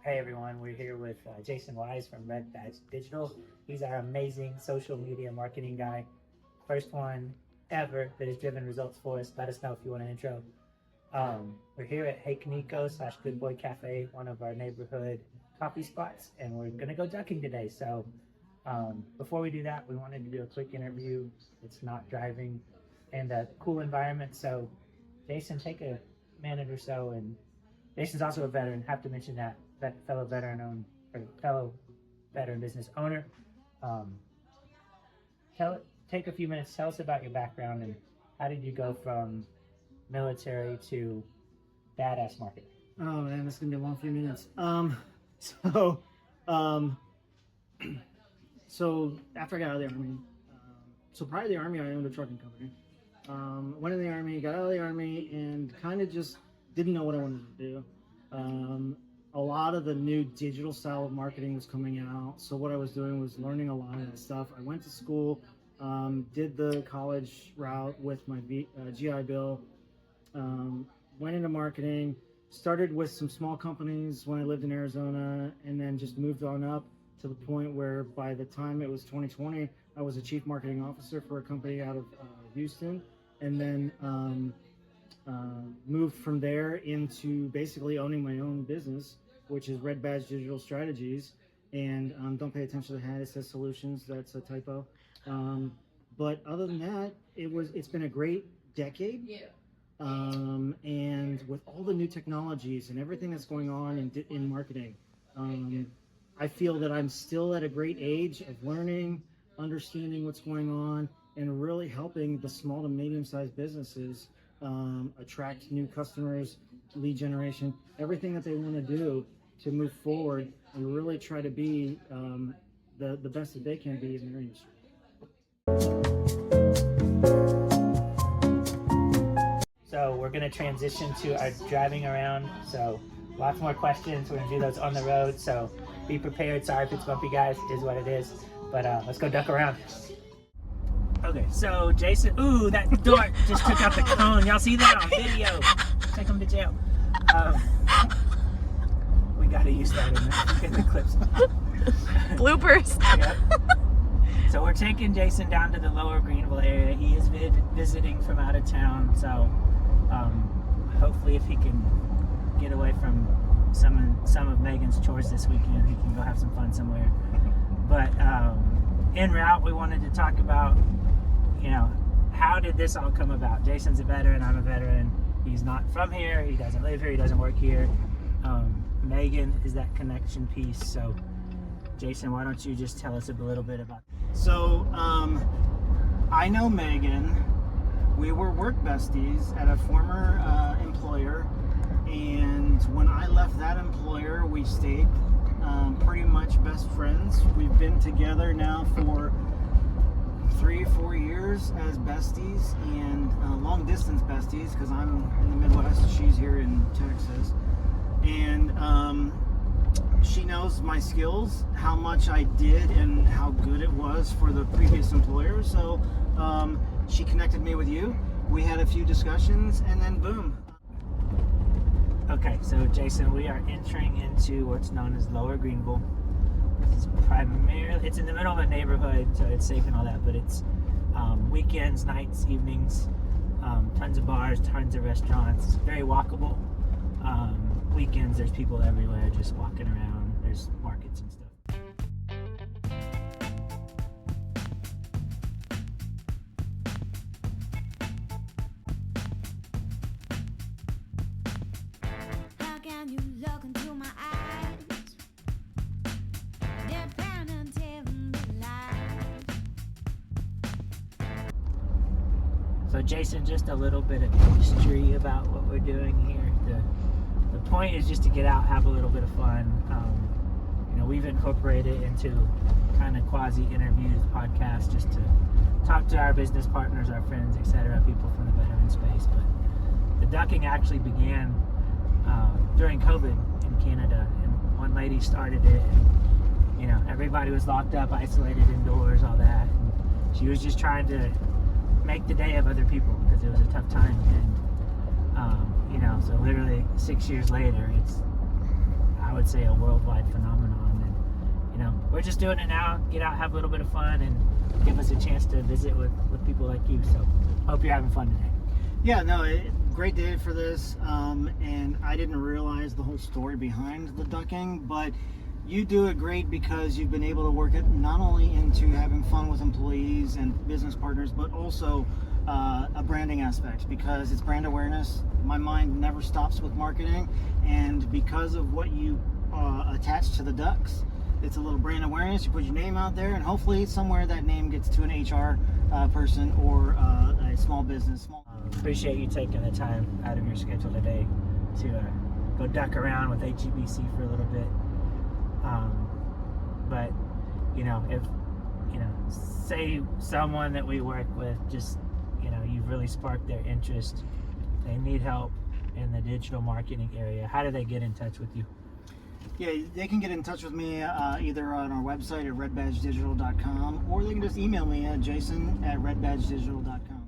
Hey everyone, we're here with Jason Wise from Red Badge Digital. He's our amazing social media marketing guy. First one ever that has driven results for us. Let us know if you want an intro. We're here at Hey Kaneko / Good Boy Cafe, one of our neighborhood coffee spots, and we're gonna go ducking today. So before we do that, we wanted to do a quick interview. It's not driving and a cool environment. So Jason, take a minute or so, and Jason's also a veteran. Have to mention that fellow veteran business owner. Take a few minutes. Tell us about your background and how did you go from military to badass marketing? Oh man, this is gonna be a long few minutes. So after I got out of the army, so prior to the army, I owned a trucking company. Went in the army, got out of the army, and kind of just didn't know what I wanted to do. A lot of the new digital style of marketing was coming out, so what I was doing was learning a lot of that stuff. I went to school, did the college route with my GI Bill, went into marketing, started with some small companies when I lived in Arizona, and then just moved on up to the point where by the time it was 2020, I was a chief marketing officer for a company out of Houston, and then moved from there into basically owning my own business, which is Red Badge Digital Strategies. And don't pay attention to the hat, it says solutions, that's a typo. But other than that, it's been a great decade. Yeah. And with all the new technologies and everything that's going on in marketing, I feel that I'm still at a great age of learning, understanding what's going on, and really helping the small to medium-sized businesses attract new customers, lead generation, everything that they want to do to move forward and really try to be the best that they can be in their industry. So we're going to transition to our driving around. So lots more questions. We're going to do those on the road. So be prepared. Sorry if it's bumpy, guys. It is what it is. But let's go duck around. Okay, so Jason, ooh, that dart just took out the cone. Y'all see that on video? Take him to jail. We gotta use that in the clips. Bloopers. Yep. So we're taking Jason down to the lower Greenville area. He is visiting from out of town, so hopefully if he can get away from some of Megan's chores this weekend, he can go have some fun somewhere. But en route, we wanted to talk about, how did this all come about? Jason's a veteran, I'm a veteran. He's not from here, he doesn't live here, he doesn't work here. Megan is that connection piece. So Jason, why don't you just tell us a little bit about that? So I know Megan. We were work besties at a former employer, and when I left that employer, we stayed pretty much best friends. We've been together now for 3-4 years as besties, and long distance besties, because I'm in the Midwest, she's here in Texas. And she knows my skills, how much I did and how good it was for the previous employer. So she connected me with you. We had a few discussions, and then boom. Okay, so Jason, we are entering into what's known as Lower Greenville. It's in the middle of a neighborhood, so it's safe and all that, but it's weekends, nights, evenings, tons of bars, tons of restaurants. It's very walkable. Weekends, there's people everywhere just walking around. There's markets and stuff. So Jason, just a little bit of history about what we're doing here. The point is just to get out, have a little bit of fun. We've incorporated into kind of quasi interviews, podcasts, just to talk to our business partners, our friends, etc., people from the veteran space. But the ducking actually began during COVID in Canada, and one lady started it. And, everybody was locked up, isolated indoors, all that. And she was just trying to make the day of other people because it was a tough time. And so literally 6 years later, I would say a worldwide phenomenon. And you know, we're just doing it now. Get out, have a little bit of fun, and give us a chance to visit with people like you. So hope you're having fun today. Yeah, no, great day for this. And I didn't realize the whole story behind the ducking, but you do it great because you've been able to work it not only into having fun with employees and business partners, but also a branding aspect, because it's brand awareness. My mind never stops with marketing, and because of what you attach to the ducks, it's a little brand awareness. You put your name out there, and hopefully somewhere that name gets to an HR person or a small business. Appreciate you taking the time out of your schedule today to go duck around with HEBC for a little bit. But you know, if you know, say someone that we work with, just you know, you've really sparked their interest. They need help in the digital marketing area. How do they get in touch with you? Yeah, they can get in touch with me either on our website at redbadgedigital.com, or they can just email me at jason@redbadgedigital.com.